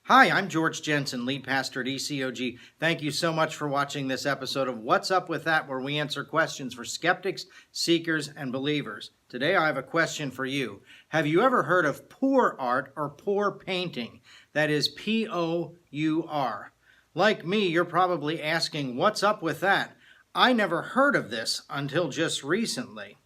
Hi, I'm George Jensen, lead pastor at ECOG. Thank you so much for watching this episode of What's Up With That, where we answer questions for skeptics, seekers, and believers. Today I have a question for you. Have you ever heard of poor art or poor painting? That is P-O-U-R. Like me, you're probably asking, what's up with that? I never heard of this until just recently.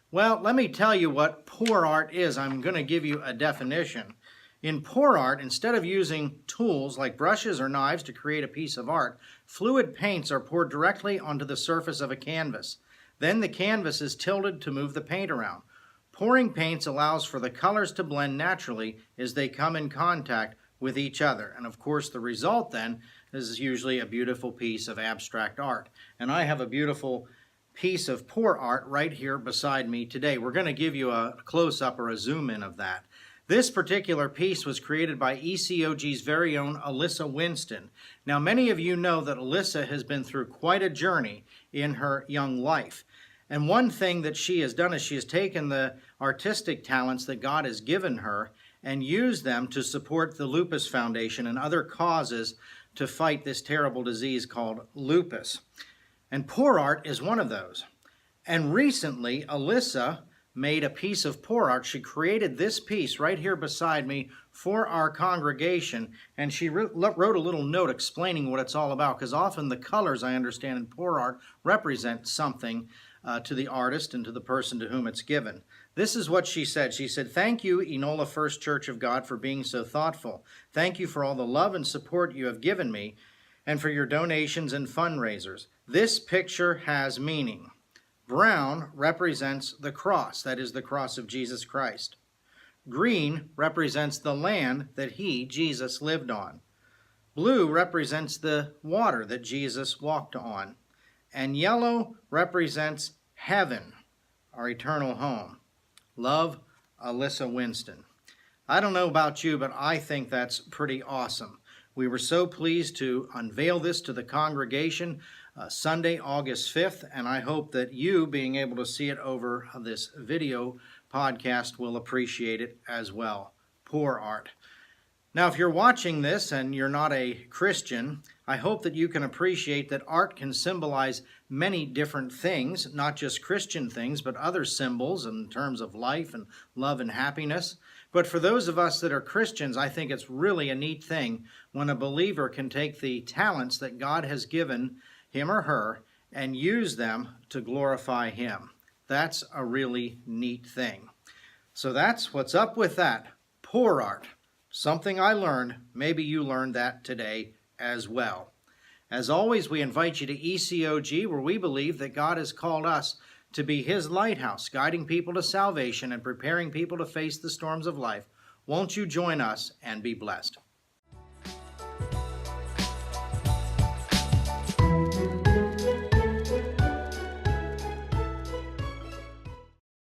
Well, let me tell you what poor art is. I'm going to give you a definition. In poor art, instead of using tools like brushes or knives to create a piece of art, fluid paints are poured directly onto the surface of a canvas. Then the canvas is tilted to move the paint around. Pouring paints allows for the colors to blend naturally as they come in contact with each other. And of course, the result then is usually a beautiful piece of abstract art. And I have a beautiful piece of poor art right here beside me today. We're going to give you a close-up or a zoom-in of that. This particular piece was created by ECOG's very own Alyssa Winston. Now, many of you know that Alyssa has been through quite a journey in her young life. And one thing that she has done is she has taken the artistic talents that God has given her and used them to support the Lupus Foundation and other causes to fight this terrible disease called lupus. And poor art is one of those. And recently, Alyssa made a piece of poor art. She created this piece right here beside me for our congregation, and she wrote a little note explaining what it's all about, because often the colors, I understand, in poor art represent something to the artist and to the person to whom it's given. This is what she said. She said, "Thank you, Enola First Church of God, for being so thoughtful. Thank you for all the love and support you have given me and for your donations and fundraisers. This picture has meaning. Brown represents the cross, that is the cross of Jesus Christ. Green represents the land that he, Jesus, lived on. Blue represents the water that Jesus walked on. And yellow represents heaven, our eternal home. Love, Alyssa Winston." I don't know about you, but I think that's pretty awesome. We were so pleased to unveil this to the congregation Sunday, August 5th, and I hope that you, being able to see it over this video podcast, will appreciate it as well. Poor art. Now, if you're watching this and you're not a Christian, I hope that you can appreciate that art can symbolize many different things, not just Christian things, but other symbols in terms of life and love and happiness. But for those of us that are Christians, I think it's really a neat thing when a believer can take the talents that God has given him or her and use them to glorify him. That's a really neat thing. So that's what's up with that. Poor art. Something I learned. Maybe you learned that today as well. As always, we invite you to ECOG, where we believe that God has called us to be his lighthouse, guiding people to salvation and preparing people to face the storms of life. Won't you join us and be blessed?